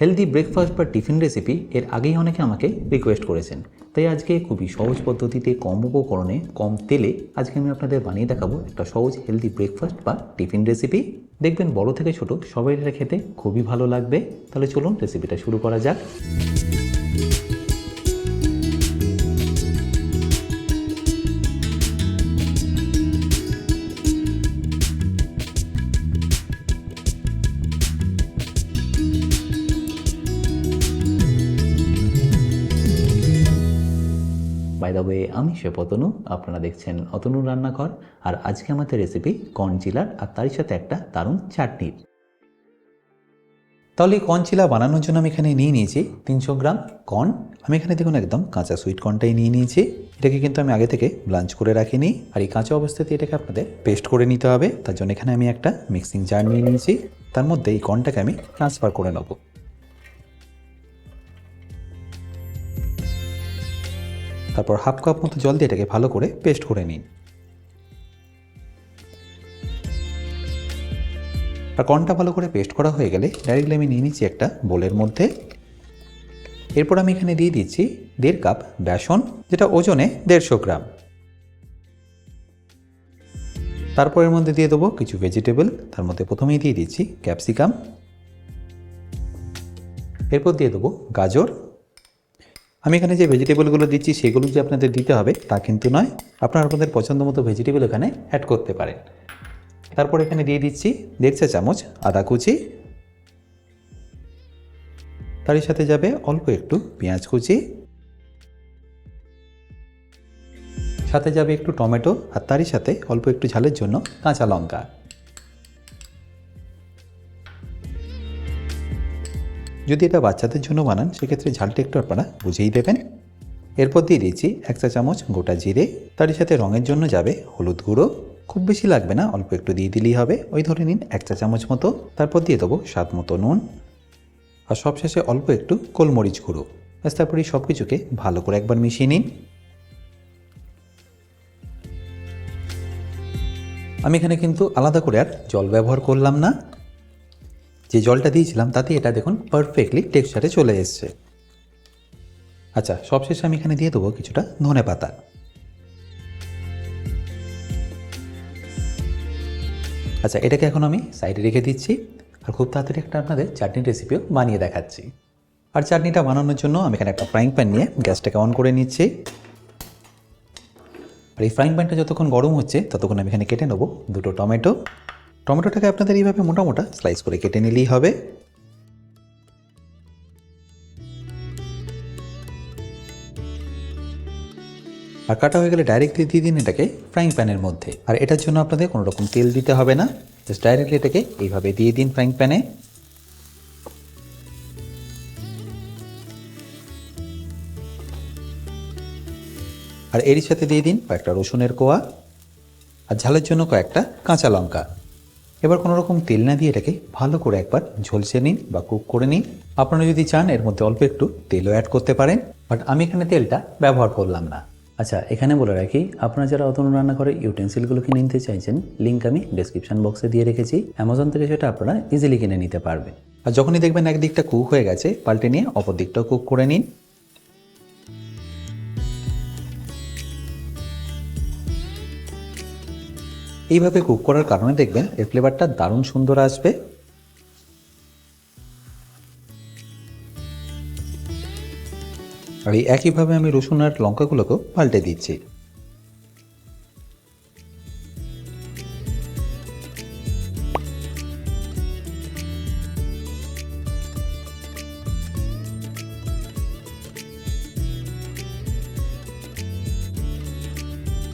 Healthy breakfast বা tiffin recipe এর আগেই অনেকে আমাকে রিকোয়েস্ট করেছেন, তাই আজকে খুবই সহজ পদ্ধতিতে কম উপকরণে কম তেলে আজকে আমি আপনাদের বানিয়ে দেখাবো একটা সহজ হেলদি ব্রেকফাস্ট বা টিফিন রেসিপি। দেখবেন বড় থেকে ছোট সবাই এটা খেতে খুবই ভালো লাগবে। তাহলে চলুন রেসিপিটা শুরু করা যাক। বাই দ্য ওয়ে, আমি শেফ অতনু, আপনারা দেখছেন অতনুর রান্নাঘর। আর আজকে আমাদের রেসিপি কর্ন চিলার, আর তার সাথে একটা দারুণ চাটনির। তাহলে এই কর্ন চিলা বানানোর জন্য আমি এখানে নিয়ে নিয়েছি 300 গ্রাম কর্ন। আমি এখানে দেখুন একদম কাঁচা সুইট কর্নটাই নিয়ে নিয়েছি। এটাকে কিন্তু আমি আগে থেকে ব্লাঞ্চ করে রাখিনি, আর এই কাঁচা অবস্থাতে এটাকে আপনাদের পেস্ট করে নিতে হবে। তার জন্য এখানে আমি একটা মিক্সিং জার নিয়ে নিয়েছি, তার মধ্যে এই কর্নটাকে আমি ট্রান্সফার করে নেব। তারপর হাফ কাপ মতো জল দিয়ে এটাকে ভালো করে পেস্ট করে নিন। আর কর্নটা ভালো করে পেস্ট করা হয়ে গেলে ডাইরেক্টলি আমি নিয়ে নিচ্ছি একটা বোলের মধ্যে। এরপর আমি এখানে দিয়ে দিচ্ছি 1.5 কাপ বেসন, যেটা ওজনে 150 গ্রাম। তারপর এর মধ্যে দিয়ে দেবো কিছু ভেজিটেবল। তার মধ্যে প্রথমেই দিয়ে দিচ্ছি ক্যাপসিকাম, এরপর দিয়ে দেবো গাজর। আমি এখানে যে ভেজিটেবলগুলো দিচ্ছি সেগুলো যে আপনাদের দিতে হবে তা কিন্তু নয়, আপনারা আপনাদের পছন্দ মতো ভেজিটেবল এখানে অ্যাড করতে পারেন। তারপর এখানে দিয়ে দিচ্ছি 1.5 চা চামচ আদা কুচি, তারই সাথে যাবে অল্প একটু পেঁয়াজ কুচি, সাথে যাবে একটু টমেটো, আর তারই সাথে অল্প একটু ঝালের জন্য কাঁচা লঙ্কা। যদি এটা বাচ্চাদের জন্য বানান সেক্ষেত্রে ঝালটা একটু আপনারা বুঝেই দেবেন। এরপর দিয়ে দিচ্ছি 1 চা চামচ গোটা জিরে, তারই সাথে রঙের জন্য যাবে হলুদ গুঁড়ো। খুব বেশি লাগবে না, অল্প একটু দিয়ে দিলেই হবে, ওই ধরে নিন 1 চা চামচ মতো। তারপর দিয়ে দেবো স্বাদ মতো নুন, আর সবশেষে অল্প একটু গোলমরিচ গুঁড়ো। ব্যাস, তারপর এই সব কিছুকে ভালো করে একবার মিশিয়ে নিন। আমি এখানে কিন্তু আলাদা করে আর জল ব্যবহার করলাম না, যে জলটা দিয়েছিলাম তাতে এটা দেখুন পারফেক্টলি টেক্সচারে চলে এসছে। আচ্ছা, সবশেষে আমি এখানে দিয়ে দেবো কিছুটা ধনেপাতা। আচ্ছা, এটাকে এখন আমি সাইডে রেখে দিচ্ছি, আর খুব তাড়াতাড়ি একটা আপনাদের চাটনির রেসিপিও বানিয়ে দেখাচ্ছি। আর চাটনিটা বানানোর জন্য আমি এখানে একটা ফ্রাইং প্যান নিয়ে গ্যাসটাকে অন করে নিচ্ছি। আর এই ফ্রাইং প্যানটা যতক্ষণ গরম হচ্ছে ততক্ষণ আমি এখানে কেটে নেবো 2টো টমেটো। টমেটোটাকে আপনাদের এইভাবে মোটা মোটা স্লাইস করে কেটে নিলেই হবে। আর কাটা হয়ে গেলে ডাইরেক্টলি দিয়ে দিন এটাকে ফ্রাইং প্যানের মধ্যে। আর এটার জন্য আপনাদের কোনো রকম তেল দিতে হবে না, জাস্ট ডাইরেক্টলি এটাকে এইভাবে দিয়ে দিন ফ্রাইং প্যানে। আর এরই সাথে দিয়ে দিন কয়েকটা রসুনের কোয়া, আর ঝালের জন্য কয়েকটা কাঁচা লঙ্কা। এবার কোনো রকম তেল না দিয়ে এটাকে ভালো করে একবার ঝলসে নিন বা কুক করে নিন। আপনারা যদি চান এর মধ্যে অল্প একটু তেলও অ্যাড করতে পারেন, বাট আমি এখানে তেলটা ব্যবহার করলাম না। আচ্ছা, এখানে বলে রাখি, আপনারা যারা অতনু রান্নাঘরে ইউটেন্সিলগুলো কিনে নিতে চাইছেন, লিঙ্ক আমি ডেসক্রিপশন বক্সে দিয়ে রেখেছি। অ্যামাজন থেকে সেটা আপনারা ইজিলি কিনে নিতে পারবেন। আর যখনই দেখবেন একদিকটা কুক হয়ে গেছে, পাল্টে নিয়ে অপর দিকটাও কুক করে নিন। এইভাবে কুক করার কারণে দেখবেন এর ফ্লেভারটা দারুণ সুন্দর আসবে। আর এই একইভাবে আমি রসুন আর লঙ্কাগুলোকেও পাল্টে দিচ্ছি।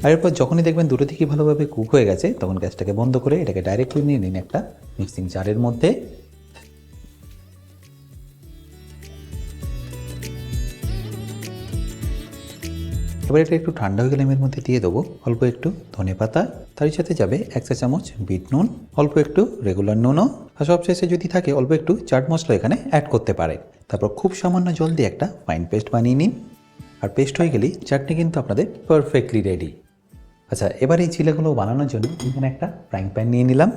আর এরপর যখনই দেখবেন দুটো দিকই ভালোভাবে কুক হয়ে গেছে, তখন গ্যাসটাকে বন্ধ করে এটাকে ডাইরেক্টলি নিয়ে নিন একটা মিক্সিং জারের মধ্যে। এবার এটা একটু ঠান্ডা হয়ে গেলে আমি এর মধ্যে দিয়ে দেবো অল্প একটু ধনেপাতা, তারই সাথে যাবে 1 চা চামচ বিট নুন, অল্প একটু রেগুলার নুনও, আর সবশেষে যদি থাকে অল্প একটু চাট মশলা এখানে অ্যাড করতে পারে। তারপর খুব সামান্য জল দিয়ে একটা ফাইন পেস্ট বানিয়ে নিন। আর পেস্ট হয়ে গেলেই চাটনি কিন্তু আপনাদের পারফেক্টলি রেডি। আচ্ছা, এবার এই চিলাগুলো বানানোর জন্য এখানে একটা ফ্রাইং প্যান নিয়ে নিলাম।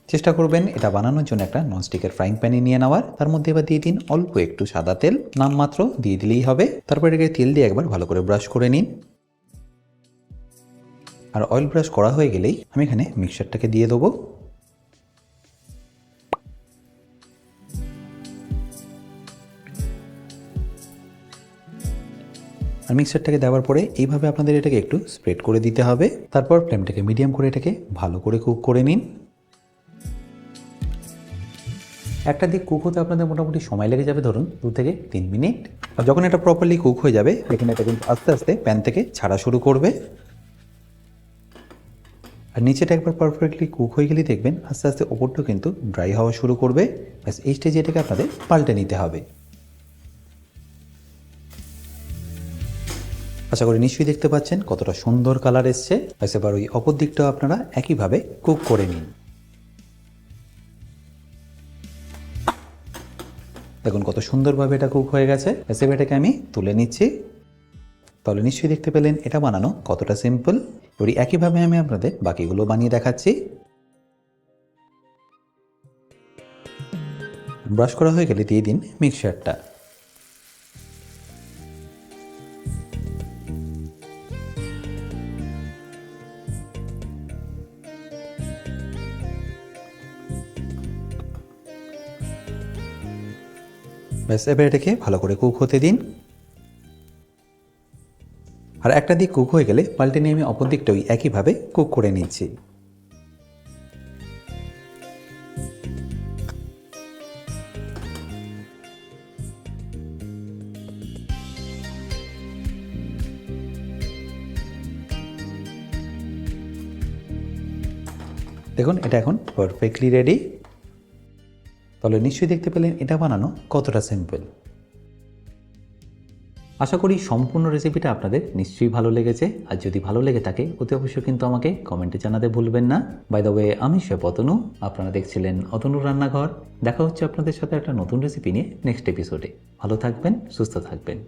চেষ্টা করবেন এটা বানানোর জন্য একটা ননস্টিকের ফ্রাইং প্যানে নিয়ে নেওয়ার। তার মধ্যে এবার দিয়ে দিন অল্প একটু সাদা তেল, নামমাত্র দিয়ে দিলেই হবে। তারপর এটাকে তেল দিয়ে একবার ভালো করে ব্রাশ করে নিন। আর অয়েল ব্রাশ করা হয়ে গেলেই আমি এখানে মিক্সচারটাকে দিয়ে দেবো। আর মিক্সচারটাকে দেওয়ার পরে এইভাবে আপনাদের এটাকে একটু স্প্রেড করে দিতে হবে। তারপর ফ্লেমটাকে মিডিয়াম করে এটাকে ভালো করে কুক করে নিন। একটা দিক কুক হতে আপনাদের মোটামুটি সময় লেগে যাবে ধরুন 2 থেকে 3 মিনিট। আর যখন এটা প্রপারলি কুক হয়ে যাবে এখানে এটা কিন্তু আস্তে আস্তে প্যান থেকে ছাড়া শুরু করবে। আর নিচেটা একবার পারফেক্টলি কুক হয়ে গেলেই দেখবেন আস্তে আস্তে ওপরটা কিন্তু ড্রাই হওয়া শুরু করবে। ব্যাস এই স্টেজে এটাকে আপনাদের পাল্টে নিতে হবে। আশা করি নিশ্চয়ই দেখতে পাচ্ছেন কতটা সুন্দর কালার এসছে। ব্যাস এবার ওই অপর দিকটাও আপনারা একইভাবে কুক করে নিন। দেখুন কত সুন্দরভাবে এটা কুক হয়ে গেছে। ব্যাস এবার এটাকে আমি তুলে নিচ্ছি। তাহলে নিশ্চয়ই দেখতে পেলেন এটা বানানো কতটা সিম্পল। এবার একইভাবে আমি আপনাদের বাকিগুলো বানিয়ে দেখাচ্ছি। ব্রাশ করা হয়ে গেলে দিয়ে দিন মিক্সচারটা। ব্যাস এবার এটাকে ভালো করে কুক হতে দিন। আর একটা দিক কুক হয়ে গেলে পাল্টে নিয়ে আমি অপর দিকটা ওই একইভাবে কুক করে নিচ্ছি। দেখুন এটা এখন পারফেক্টলি রেডি। তাহলে নিশ্চয়ই দেখতে পেলেন এটা বানানো কতটা সিম্পল। আশা করি সম্পূর্ণ রেসিপিটা আপনাদের নিশ্চয়ই ভালো লেগেছে। আর যদি ভালো লেগে থাকে অতি অবশ্যই কিন্তু আমাকে কমেন্টে জানাতে ভুলবেন না। বাই দ্য ওয়ে আমি শেফ অতনু, আপনারা দেখছিলেন অতনুর রান্নাঘর। দেখা হচ্ছে আপনাদের সাথে একটা নতুন রেসিপি নিয়ে নেক্সট এপিসোডে। ভালো থাকবেন, সুস্থ থাকবেন।